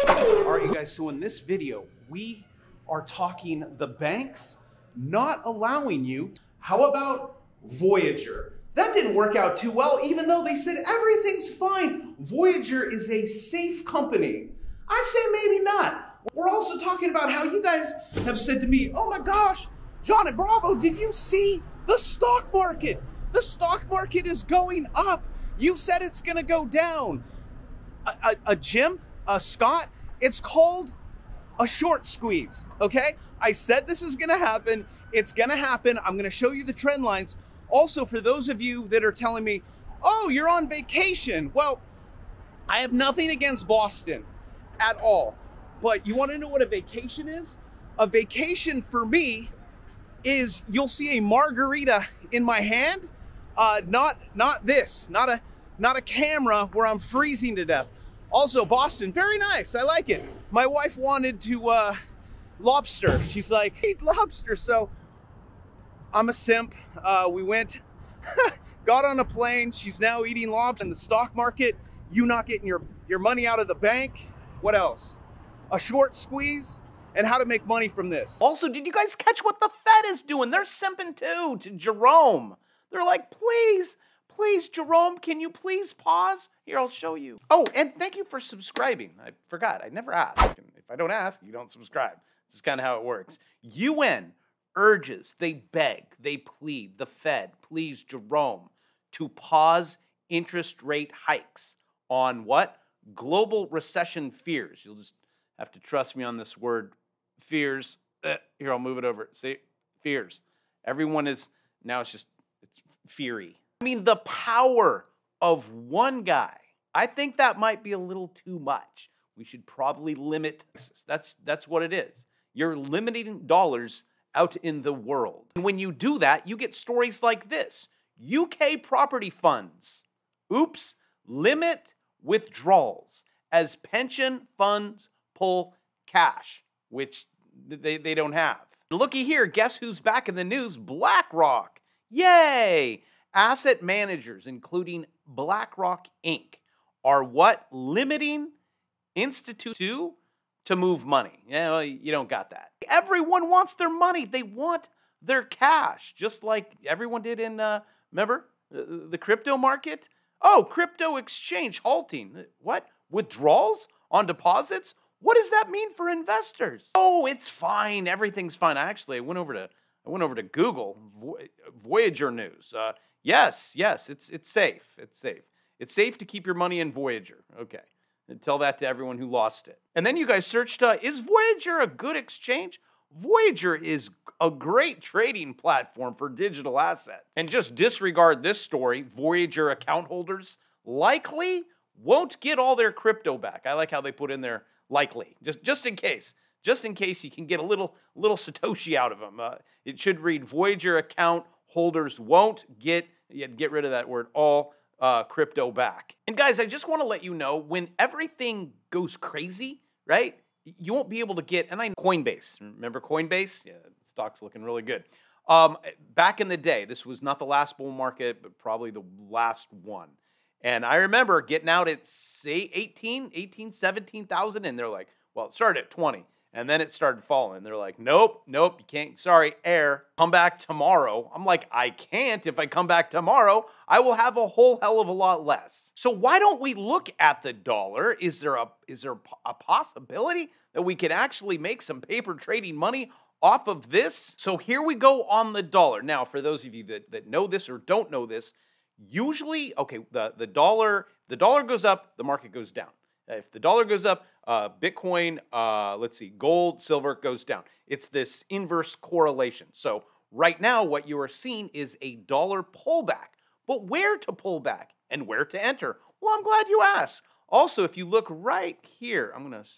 All right, you guys, so in this video, we are talking the banks not allowing you. How about Voyager? That didn't work out too well, even though they said everything's fine. Voyager is a safe company. I say maybe not. We're also talking about how you guys have said to me, oh my gosh, John and Bravo, did you see the stock market? The stock market is going up. You said it's gonna go down. Jim, Scott, it's called a short squeeze, okay? I said this is gonna happen. It's gonna happen. I'm gonna show you the trend lines. Also, for those of you that are telling me, oh, you're on vacation. Well, I have nothing against Boston at all. But you wanna know what a vacation is? A vacation for me is you'll see a margarita in my hand, not this, not a camera where I'm freezing to death. Also, Boston, very nice. I like it. My wife wanted to lobster. She's like, eat lobster. So I'm a simp. We went, got on a plane. She's now eating lobster in the stock market. You not getting your money out of the bank. What else? A short squeeze and how to make money from this. Also, did you guys catch what the Fed is doing? They're simping too to Jerome. They're like, please, Jerome, can you please pause? Here, I'll show you. Oh, and thank you for subscribing. I forgot, I never asked. If I don't ask, you don't subscribe. This is kind of how it works. UN urges, they beg, they plead, the Fed, please, Jerome, to pause interest rate hikes on what? Global recession fears. You'll just have to trust me on this word, fears. Here, I'll move it over. See, fears. Everyone is, now it's fiery. I mean, the power of one guy. I think that might be a little too much. We should probably limit. That's what it is. You're limiting dollars out in the world. And when you do that, you get stories like this. UK property funds. Oops, limit withdrawals as pension funds pull cash, which they don't have. Looky here, guess who's back in the news? BlackRock. Yay! Asset managers, including BlackRock Inc., are what? Limiting institutions to move money. Yeah, well, you don't got that. Everyone wants their money. They want their cash, just like everyone did in, remember, the crypto market? Oh, crypto exchange halting. What? Withdrawals on deposits? What does that mean for investors? Oh, it's fine. Everything's fine. Actually, I went over to Google, Voyager News. Yes, it's safe. It's safe. It's safe to keep your money in Voyager. Okay. And tell that to everyone who lost it. And then you guys searched, is Voyager a good exchange? Voyager is a great trading platform for digital assets. And just disregard this story. Voyager account holders likely won't get all their crypto back. I like how they put in there likely, just in case. Just in case you can get a little Satoshi out of them. It should read Voyager account holders won't get rid of that word, all crypto back. And guys, I just want to let you know, when everything goes crazy, right? You won't be able to get, and Coinbase. Remember Coinbase? Yeah, the stock's looking really good. Back in the day, this was not the last bull market, but probably the last one. And I remember getting out at, say, 17,000, and they're like, well, it started at 20. And then it started falling. They're like, nope, you can't. Sorry, come back tomorrow. I'm like, I can't. If I come back tomorrow, I will have a whole hell of a lot less. So why don't we look at the dollar? Is there a possibility that we could actually make some paper trading money off of this? So here we go on the dollar. Now, for those of you that know this or don't know this, usually, okay, the dollar goes up, the market goes down. If the dollar goes up, Bitcoin, let's see, gold, silver goes down. It's this inverse correlation. So right now, what you are seeing is a dollar pullback. But where to pull back and where to enter? Well, I'm glad you asked. Also, if you look right here, I'm going to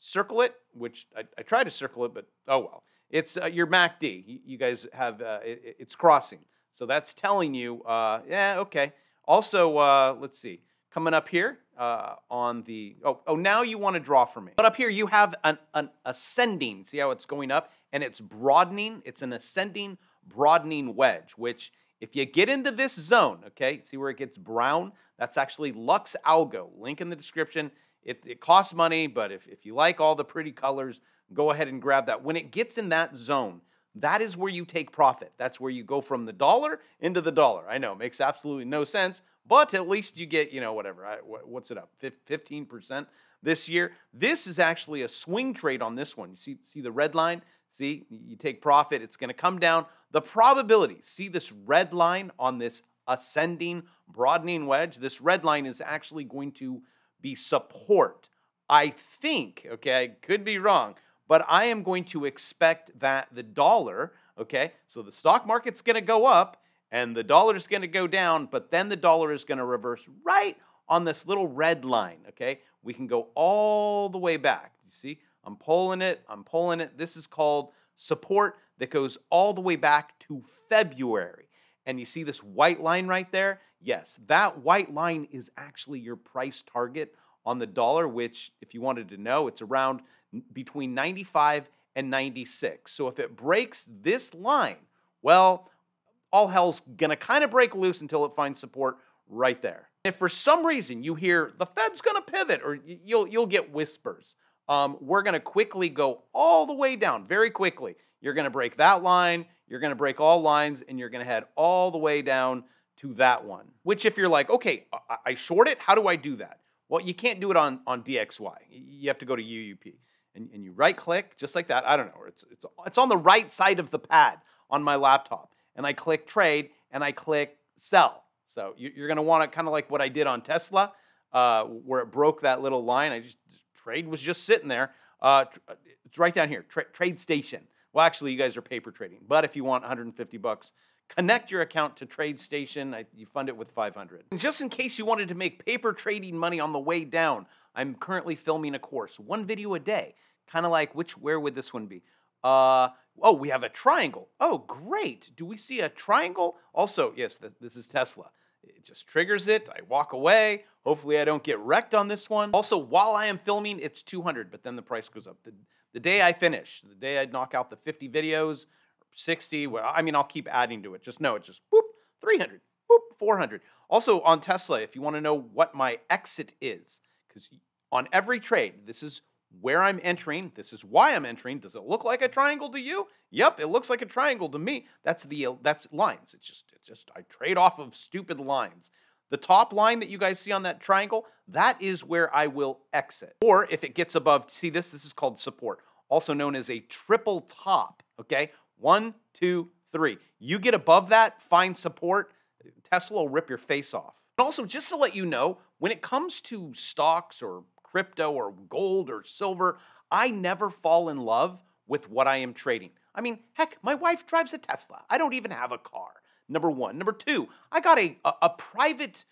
circle it, which I tried to circle it, but oh well. It's your MACD. You guys have, it's crossing. So that's telling you, yeah, okay. Also, let's see. Coming up here on the, now you want to draw for me. But up here you have an ascending, see how it's going up? And it's broadening, it's an ascending broadening wedge, which if you get into this zone, okay, see where it gets brown? That's actually Lux Algo, link in the description. It costs money, but if you like all the pretty colors, go ahead and grab that. When it gets in that zone, that is where you take profit. That's where you go from the dollar into the dollar. I know, makes absolutely no sense, but at least you get, whatever. What's it up? 15% this year. This is actually a swing trade on this one. You see the red line? See, you take profit. It's going to come down. The probability, see this red line on this ascending, broadening wedge? This red line is actually going to be support. I think, okay, I could be wrong, but I am going to expect that the dollar, okay, so the stock market's going to go up and the dollar is going to go down, but then the dollar is going to reverse right on this little red line, okay? We can go all the way back. You see, I'm pulling it. This is called support that goes all the way back to February. And you see this white line right there? Yes, that white line is actually your price target on the dollar, which, if you wanted to know, it's around between 95 and 96. So if it breaks this line, well, all hell's going to kind of break loose until it finds support right there. If for some reason you hear the Fed's going to pivot, or you'll get whispers, we're going to quickly go all the way down, very quickly. You're going to break that line, you're going to break all lines, and you're going to head all the way down to that one. Which, if you're like, okay, I short it, how do I do that? Well, you can't do it on DXY. You have to go to UUP. And you right-click, just like that. I don't know. It's on the right side of the pad on my laptop. And I click trade, and I click sell. So you're going to want to kind of like what I did on Tesla, where it broke that little line. Trade was just sitting there. It's right down here, Trade Station. Well, actually, you guys are paper trading. But if you want $150, connect your account to Trade Station. You fund it with $500. And just in case you wanted to make paper trading money on the way down, I'm currently filming a course, 1 video a day. Kind of like, where would this one be? Oh, we have a triangle. Oh, great. Do we see a triangle? Also, yes, this is Tesla. It just triggers it. I walk away. Hopefully I don't get wrecked on this one. Also, while I am filming, it's 200, but then the price goes up. The day I finish, the day I knock out the 50 videos, 60, well, I mean, I'll keep adding to it. Just know it just, boop, 300, boop, 400. Also, on Tesla, if you want to know what my exit is, because on every trade, this is where I'm entering. This is why I'm entering. Does it look like a triangle to you? Yep, it looks like a triangle to me. That's lines. It's just I trade off of stupid lines. The top line that you guys see on that triangle, that is where I will exit. Or if it gets above, see this is called support, also known as a triple top, okay? 1, 2, 3. You get above that, find support, Tesla will rip your face off. And also, just to let you know, when it comes to stocks or crypto or gold or silver, I never fall in love with what I am trading. I mean, heck, my wife drives a Tesla. I don't even have a car. Number one. Number two, I got a private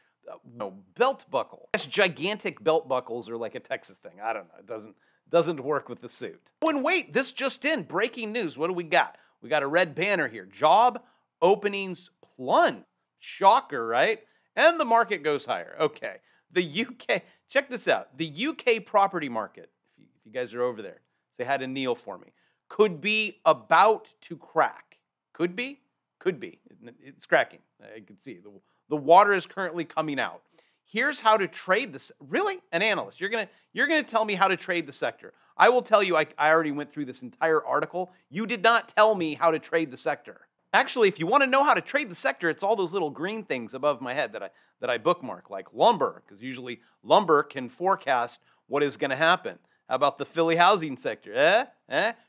belt buckle. I guess gigantic belt buckles are like a Texas thing. I don't know. It doesn't work with the suit. Oh, and wait, this just in. Breaking news. What do we got? We got a red banner here. Job openings plunge. Shocker, right? And the market goes higher. Okay. The UK, check this out. The UK property market, if you guys are over there, say hi to Neil for me, could be about to crack. Could be? Could be. It's cracking. I can see. The water is currently coming out. Here's how to trade this. Really? An analyst. You're gonna tell me how to trade the sector. I will tell you, I already went through this entire article. You did not tell me how to trade the sector. Actually, if you want to know how to trade the sector, it's all those little green things above my head that I bookmark, like lumber, because usually lumber can forecast what is going to happen. How about the Philly housing sector?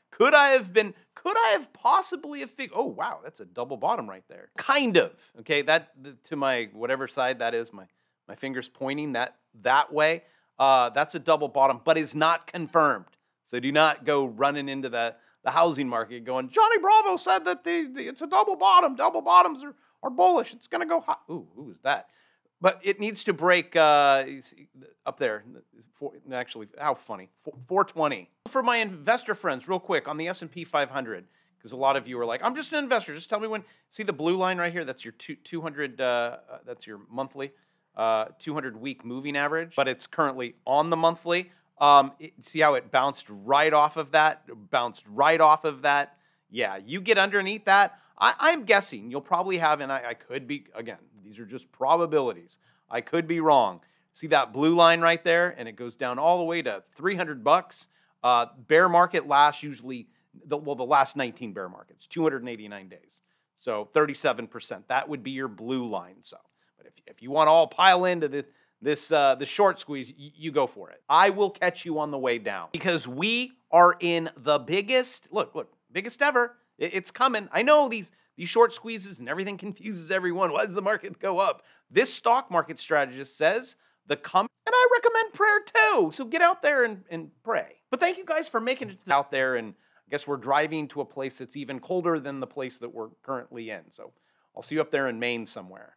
Could I have possibly figured, oh, wow, that's a double bottom right there. Kind of, okay, to my whatever side that is, my finger's pointing that way. That's a double bottom, but is not confirmed. So do not go running into the housing market going, Johnny Bravo said that it's a double bottom. Double bottoms are bullish. It's going to go high. Ooh, who is that? But it needs to break up there. Actually, how funny. 420. For my investor friends, real quick, on the S&P 500, because a lot of you are like, I'm just an investor. Just tell me when. See the blue line right here? That's your 200, that's your monthly, 200-week moving average. But it's currently on the monthly. See how it bounced right off of that? Yeah, you get underneath that. I'm guessing you'll probably have, and I could be, again, these are just probabilities. I could be wrong. See that blue line right there? And it goes down all the way to 300 bucks. Bear market lasts usually, the last 19 bear markets, 289 days. So 37%. That would be your blue line. So, but if you want to all pile into the short squeeze, you go for it. I will catch you on the way down because we are in the biggest, biggest ever. It's coming. I know these short squeezes and everything confuses everyone. Why does the market go up? This stock market strategist says and I recommend prayer too. So get out there and pray. But thank you guys for making it out there. And I guess we're driving to a place that's even colder than the place that we're currently in. So I'll see you up there in Maine somewhere.